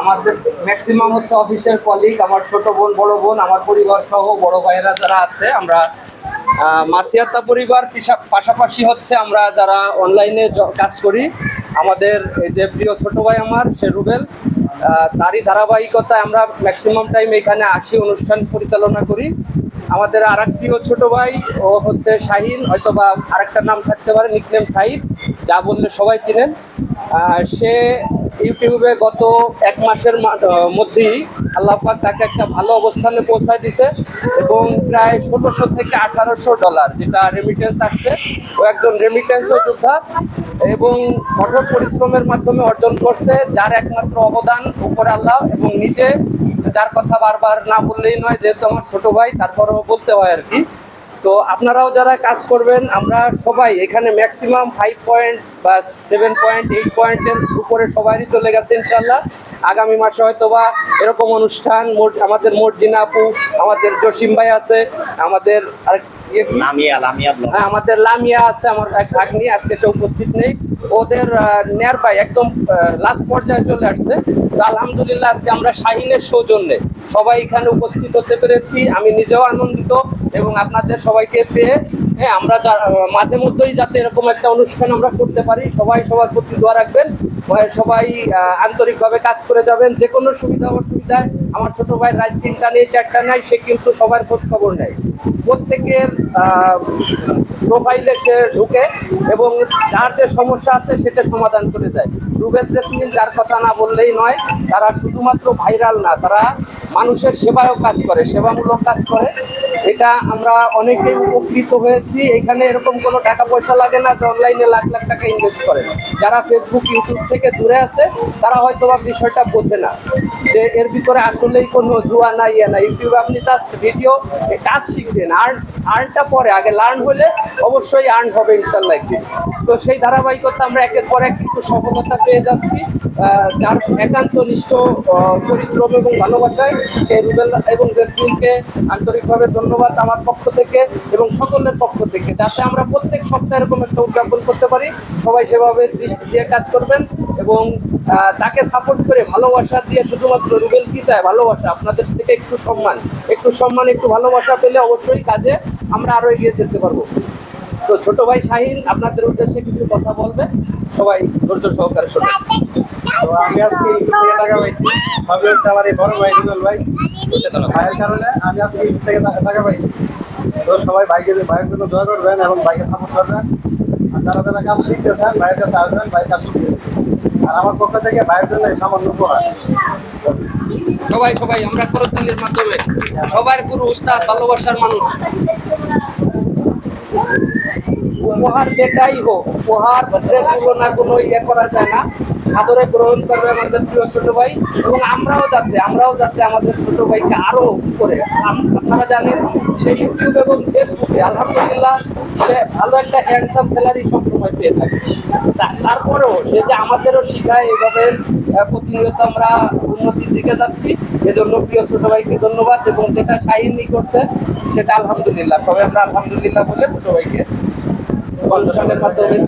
আমাদের ম্যাক্সিমাম হচ্ছে অফিসের কলিগ, আমার ছোট বোন, বড় বোন, আমার পরিবার সহ বড় ভাইয়েরা যারা আছে, আমরা মাসিয়াতা পরিবার পাশাপাশি হচ্ছে আমরা যারা অনলাইনে কাজ করি, আমাদের এই যে প্রিয় ছোট ভাই আমার সে রুবেল, তারই ধারাবাহিকতায় আমরা ম্যাক্সিমাম টাইম এখানে আসি, অনুষ্ঠান পরিচালনা করি। আমাদের আর এক প্রিয় ছোট ভাই ও হচ্ছে শাহিন, হয়তো বা আরেকটা নাম থাকতে পারে, নিকনেম সাইদ, যা বললে সবাই চিনেন। সে ইউটিউবে গত 1 মাসের মধ্যেই আল্লাহ পাক তাকে একটা ভালো অবস্থানে পৌঁছায় দিছে এবং প্রায় 1600 থেকে $1800 যেটা রেমিটেন্স আসছে, ও একজন রেমিটেন্স যোদ্ধা এবং কঠোর পরিশ্রমের মাধ্যমে অর্জন করছে, যার একমাত্র অবদান উপর আল্লাহ এবং নিজে, যার কথা বারবার না বললেই নয়, যেহেতু আমার ছোট ভাই তারপরেও বলতে হয় আর কি। তো আপনারাও যারা কাজ করবেন, আমরা সবাই এখানে ম্যাক্সিমাম 5 পয়েন্ট বা 7 পয়েন্ট 8 পয়েন্টের উপরে সবারই চলে গেছে ইনশাল্লাহ। আগামী মাসে হয়তো বা এরকম অনুষ্ঠান, আমাদের মর্জিনা আপু, আমাদের জসিম ভাই আছে, আমাদের আরেক হ্যাঁ আমাদের লামিয়া আছে, আমার এক ভাগ্নি, আজকে সে উপস্থিত নেই। ওদের নেয়ার ভাই একদম লাস্ট পর্যায়ে চলে আসছে। তো আলহামদুলিল্লাহ আজকে আমরা শাহিনের সৌজন্যে সবাই এখানে উপস্থিত হতে পেরেছি, আমি নিজেও আনন্দিত এবং আপনাদের সবাইকে পেয়ে। হ্যাঁ, আমরা মাঝে মধ্যেই যাতে এরকম একটা অনুষ্ঠান আমরা করতে পারি, সবাই সবার প্রতি দোয়া রাখবেন, সবাই আন্তরিকভাবে কাজ করে যাবেন। যে কোনো সুবিধা অসুবিধায় আমার ছোট ভাই রাত 3টা নেই 4টা নেই, সে কিন্তু সবার খোঁজ খবর নেয়, প্রত্যেকের প্রোফাইলে সে ঢুকে এবং যার যে সমস্যা আছে সেটা সমাধান করে দেয়। রুবেল জেসমিন যার কথা না বললেই নয়, তারা শুধুমাত্র ভাইরাল না, তারা মানুষের সেবায়ও কাজ করে, সেবামূলক কাজ করে। এটা আমরা অনেকেই উপকৃত হয়েছি। এখানে এরকম কোনো টাকা পয়সা লাগে না যে অনলাইনে লাখ লাখ টাকা ইনভেস্ট করে। যারা ফেসবুক ইউটিউব থেকে দূরে আছে তারা হয়তো বা বিষয়টা বোঝে না যে এর ভিতরে আসলেই কোনো জুয়া না, ইয়ে না। ইউটিউবে আপনি জাস্ট ভিডিও কাজ শিখবেন, আর্নটা পরে, আগে লার্ন হলে অবশ্যই আর্ন হবে ইনশাল্লাহ একদিন। তো সেই ধারাবাহিকতা আমরা একের পর এক কিন্তু সফলতা পেয়ে যাচ্ছি, যার একান্ত নিষ্ঠ পরিশ্রম এবং ভালোবাসায় সেই রুবেল এবং জেসমিনকে আন্তরিকভাবে ধন্যবাদ আমার পক্ষ থেকে এবং সকলের পক্ষ থেকে, যাতে আমরা প্রত্যেক সপ্তাহে এরকম একটা উদযাপন করতে পারি। সবাই সেভাবে দৃষ্টি দিয়ে কাজ করবেন এবং তাকে সাপোর্ট করে ভালোবাসা দিয়ে, শুধুমাত্র রুবেল কি চায়, ভালোবাসা, আপনাদের থেকে একটু সম্মান, একটু ভালোবাসা পেলে অবশ্যই কাজে আমরা আরো এগিয়ে যেতে পারবো। তো ছোট ভাই শাহিন আপনাদের উদ্দেশ্যে কিছু কথা বলবে, সবাই ধৈর্য সহকারে শুনুন। তো আমি আজকে ইউটিউব থেকে টাকা পাইছি, সবই হচ্ছে আমার এই বড় ভাই রুবেল ভাই, ভাইয়ের কারণে আমি আজকে ইউটিউব থেকে টাকা পাইছি। তো সবাই ভাইয়ের জন্য দোয়া করবেন এবং ভাইকে সাপোর্ট করবেন। আর যারা যারা কাজ শিখতেছেন ভাইয়ের কাছে আসবেন, ভাই কাজ শিখতে। আর আমার পক্ষ থেকে ভাইয়ের জন্য সামান্য উপহার। সবাই আমরা করতালির মাধ্যমে সবার গুরু উস্তাদ, ভালোবাসার মানুষ। উপহার যেটাই হোক, উপহার তুলনা কোনো ইয়ে করা যায় না। আদরে গ্রহণ করবে আমাদের প্রিয় ছোট ভাই এবং আমরাও যাতে আমাদের ছোট ভাইকে আরো করে। আপনারা জানেন সে ইউটিউব এবং ফেসবুকে আলহামদুলিল্লাহ সে ভালো একটা হ্যান্ডসাম স্যালারি সবসময় পেয়ে থাকে। তারপরেও সে যে আমাদেরও শিখায়, এইভাবে প্রতিনিয়ত আমরা উন্নতির দিকে যাচ্ছি। এজন্য প্রিয় ছোট ভাইকে ধন্যবাদ এবং যেটা শাহিনী করছে সেটা আলহামদুলিল্লাহ, সবাই আমরা আলহামদুলিল্লাহ বলে ছোট ভাইকে মাধ্যমে।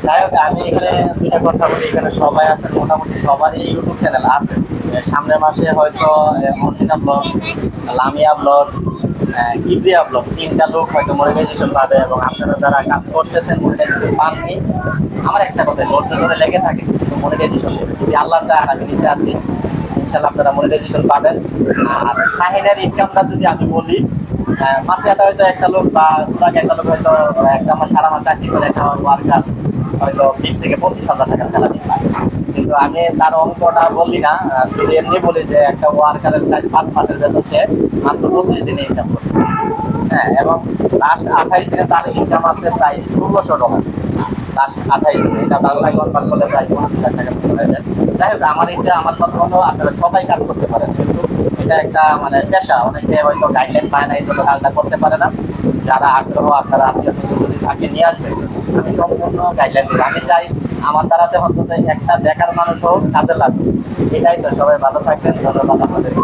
যাই হোক, আমি এখানে দুইটা কথা বলি। এখানে সবাই আছেন, মোটামুটি সবারই ইউটিউব চ্যানেল আছে। সামনের মাসে হয়তো Marjina blog, Lamia blog, Kibria blog, 3টা লোক হয়তো মনিটাইজেশন পাবে এবং আপনারা যারা কাজ করতেছেন মনিটাইজেশন পাননি, আমার একটা কথা, ধৈর্য ধরে লেগে থাকে মনিটাইজেশন দেবে। যদি আল্লাহ চান, আমি নিচে আছি, ইনশাল্লাহ আপনারা মনিটাইজেশন পাবেন। আর শাহিনের ইনকামটা যদি আমি বলি, মাসে হয়তো একটা লোক বা একটা লোক হয়তো একটা আমার সারা মাস চাকরি করে একটা ওয়ার্কার হয়তো 20 থেকে 25 হাজার টাকা স্যালারি পায়। কিন্তু আমি তার অঙ্কটা বলি না, যদি এমনি বলি যে একটা ওয়ার্কারের 4-5 মাসের বেতন সে মাত্র 25 দিনে ইনকাম করছে। হ্যাঁ, এবং লাস্ট 28 দিনে তার ইনকাম আছে প্রায় $1600। লাস্ট 28 দিনে, এটা বাংলায় কনভার্ট করলে প্রায় 50,000 টাকা চলে যায়। যাই হোক, আমার কথা হলো আপনারা সবাই কাজ করতে পারেন, কিন্তু এটা একটা মানে পেশা। অনেকে হয়তো গাইডলাইন পায় না, এই জন্য কাজটা করতে পারে না। যারা আগ্রহ, আপনারা আত্মীয় স্বজন যদি তাকে নিয়ে আসবেন, আমি সম্পূর্ণ গাইডলাইন দিই। আমি চাই আমার দ্বারাতে অন্তত একটা দেখার মানুষ হোক, কাজে লাগবে। এটাই তো। সবাই ভালো থাকবেন, ধন্যবাদ আপনাদেরকে।